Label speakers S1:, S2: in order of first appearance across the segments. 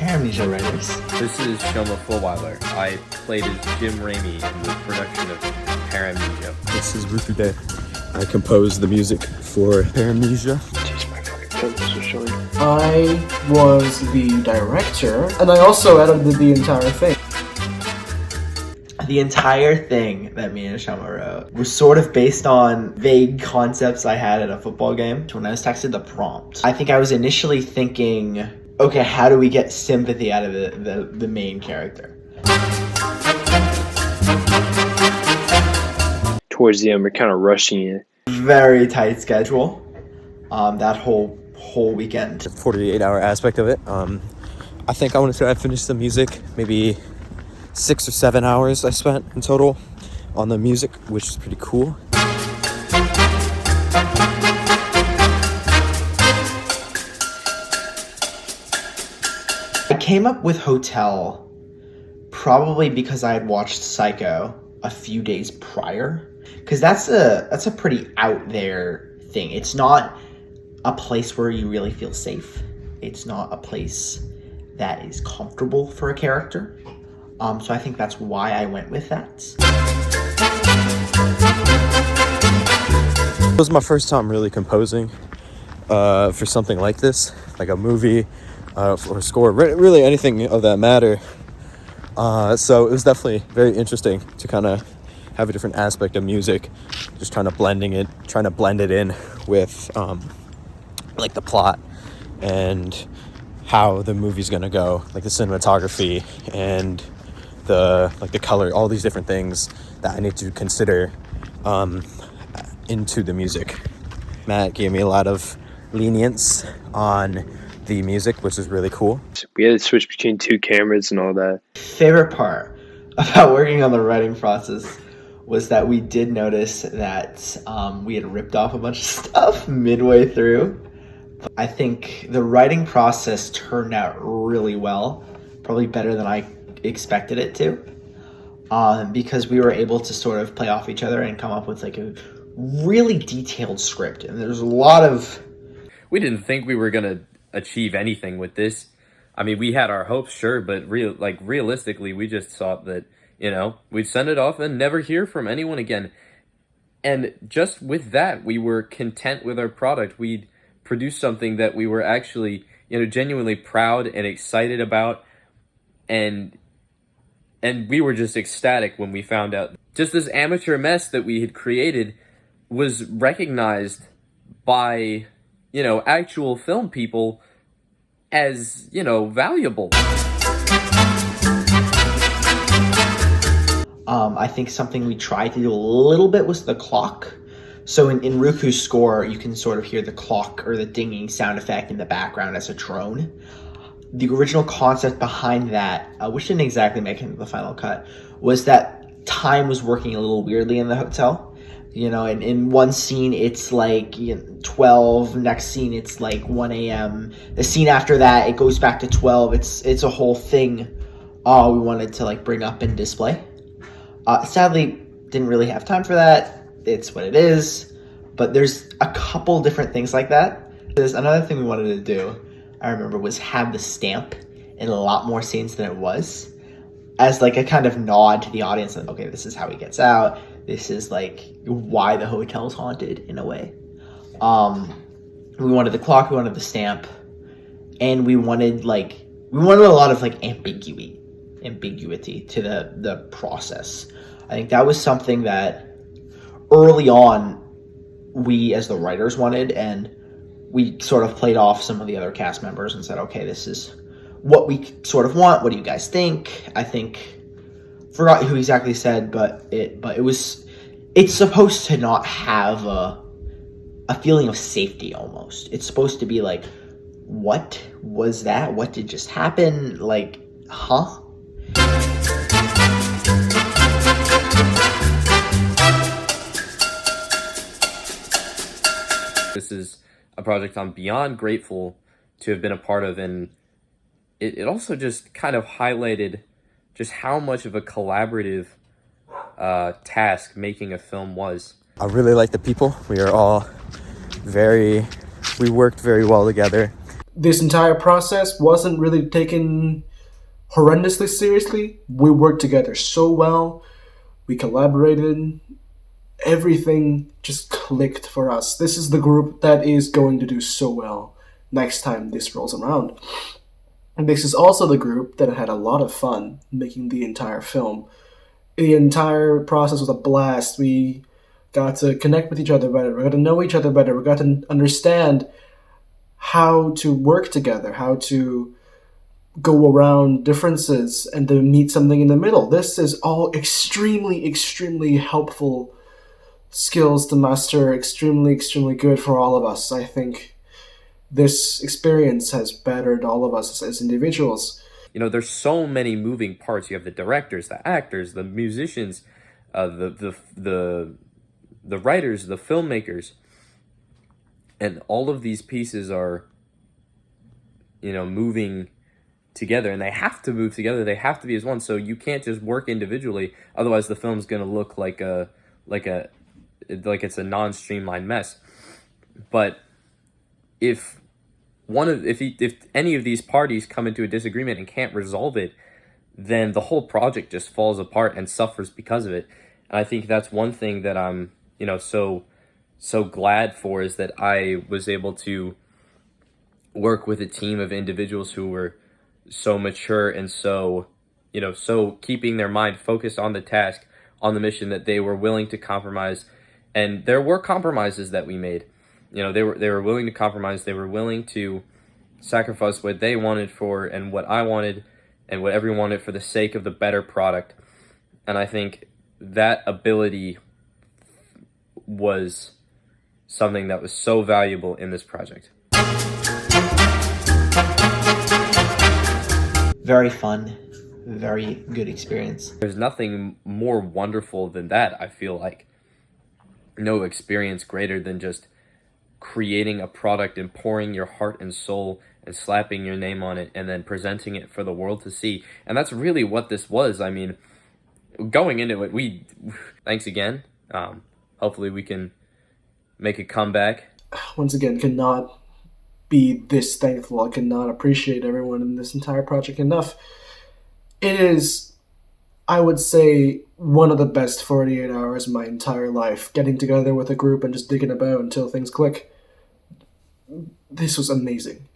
S1: Paramnesia writers.
S2: This is Shoma Fulweiler. I played as Jim Raimi in the production of Paramnesia.
S3: This is Ruther Day. I composed the music for Paramnesia.
S4: I was the director, and I also edited the entire thing.
S1: The entire thing that me and Shoma wrote was sort of based on vague concepts I had at a football game when I was texted the prompt. I think I was initially thinking, okay, how do we get sympathy out of the main character?
S5: Towards the end, we're kind of rushing it.
S1: Very tight schedule. That whole weekend.
S3: The 48-hour aspect of it. I think I want to say I finished the music maybe 6 or 7 hours I spent in total on the music, which is pretty cool.
S1: I came up with Hotel probably because I had watched Psycho a few days prior, because that's a pretty out there thing. It's not a place where you really feel safe. It's not a place that is comfortable for a character. So I think that's why I went with that.
S3: It was my first time really composing for something like this, like a movie or a score, really anything of that matter. So it was definitely very interesting to kind of have a different aspect of music, just trying to blend it in with like the plot and how the movie's gonna go, like the cinematography and the color, all these different things that I need to consider into the music. Matt gave me a lot of lenience on the music, which is really cool.
S5: We had to switch between 2 cameras and all that.
S1: Favorite part about working on the writing process was that we did notice that we had ripped off a bunch of stuff midway through. I think the writing process turned out really well, probably better than I expected it to, because we were able to sort of play off each other and come up with like a really detailed script. And there's a lot of...
S2: We didn't think we were going to achieve anything with this. I mean, we had our hopes, sure, but realistically, we just thought that, we'd send it off and never hear from anyone again. And just with that, we were content with our product. We'd produced something that we were actually, genuinely proud and excited about. And we were just ecstatic when we found out just this amateur mess that we had created was recognized by, actual film people as, valuable.
S1: I think something we tried to do a little bit was the clock. So in Ruku's score, you can sort of hear the clock or the dinging sound effect in the background as a drone. The original concept behind that, which didn't exactly make it into the final cut, was that time was working a little weirdly in the hotel. And in one scene, it's like 12. Next scene, it's like 1 a.m. The scene after that, it goes back to 12. It's a whole thing we wanted to like bring up and display. Sadly, didn't really have time for that. It's what it is. But there's a couple different things like that. There's another thing we wanted to do, I remember, was have the stamp in a lot more scenes than it was, as like a kind of nod to the audience that, okay, this is how he gets out. This is like why the hotel's haunted in a way. We wanted the clock, we wanted the stamp, and we wanted a lot of like ambiguity to the process. I think that was something that early on we as the writers wanted, and we sort of played off some of the other cast members and said, okay, this is what we sort of want. What do you guys think? I think, forgot who exactly said, but it's supposed to not have a feeling of safety almost. It's supposed to be like, what was that? What did just happen? Like, huh?
S2: This is a project I'm beyond grateful to have been a part of, and it also just kind of highlighted just how much of a collaborative task making a film was.
S3: I really like the people. We worked very well together.
S4: This entire process wasn't really taken horrendously seriously. We worked together so well. We collaborated. Everything just clicked for us. This is the group that is going to do so well next time this rolls around. And this is also the group that had a lot of fun making the entire film. The entire process was a blast. We got to connect with each other better. We got to know each other better. We got to understand how to work together, how to go around differences and to meet something in the middle. This is all extremely, extremely helpful skills to master, extremely, extremely good for all of us. I think this experience has bettered all of us as individuals.
S2: You know, there's so many moving parts. You have the directors, the actors, the musicians, the writers, the filmmakers, and all of these pieces are, you know, moving together, and they have to move together. They have to be as one. So you can't just work individually, otherwise the film's going to look like it's a non-streamlined mess. But if any of these parties come into a disagreement and can't resolve it, then the whole project just falls apart and suffers because of it. And I think that's one thing that I'm, you know, so glad for, is that I was able to work with a team of individuals who were so mature and so keeping their mind focused on the task, on the mission, that they were willing to compromise. And there were compromises that we made. You know, they were willing to compromise. They were willing to sacrifice what they wanted for and what I wanted and what everyone wanted for the sake of the better product. And I think that ability was something that was so valuable in this project.
S1: Very fun, very good experience.
S2: There's nothing more wonderful than that, I feel like. No experience greater than just creating a product and pouring your heart and soul and slapping your name on it and then presenting it for the world to see. And that's really what this was. I mean, going into it, thanks again. Hopefully we can make a comeback.
S4: Once again, cannot be this thankful. I cannot appreciate everyone in this entire project enough. It is, I would say, one of the best 48 hours of my entire life, getting together with a group and just digging about until things click. This was amazing.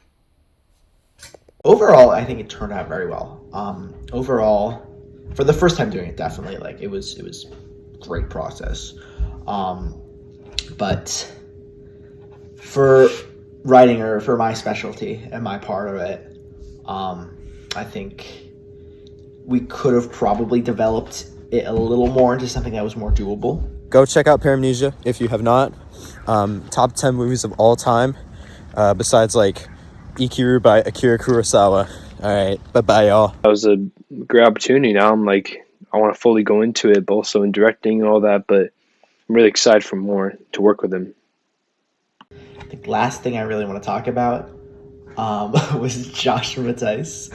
S1: Overall, I think it turned out very well. Overall, for the first time doing it, definitely, like, it was great process. But for writing, or for my specialty and my part of it, I think we could have probably developed it a little more into something that was more doable.
S3: Go check out Paramnesia if you have not. Top 10 movies of all time, besides like Ikiru by Akira Kurosawa. All right, bye-bye, y'all.
S5: That was a great opportunity. Now I'm like, I want to fully go into it, but also in directing and all that. But I'm really excited for more to work with him.
S1: The last thing I really want to talk about was Josh Matthijs.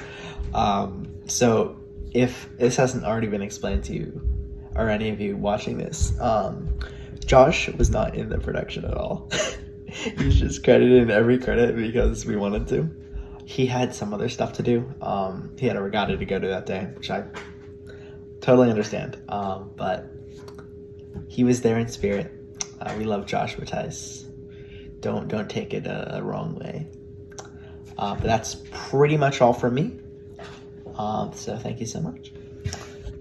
S1: So if this hasn't already been explained to you, or any of you watching this, Josh was not in the production at all. He's just credited in every credit because we wanted to. He had some other stuff to do. He had a regatta to go to that day, which I totally understand. But he was there in spirit. We love Josh Matthijs. Don't take it a wrong way. But that's pretty much all from me. So thank you so much.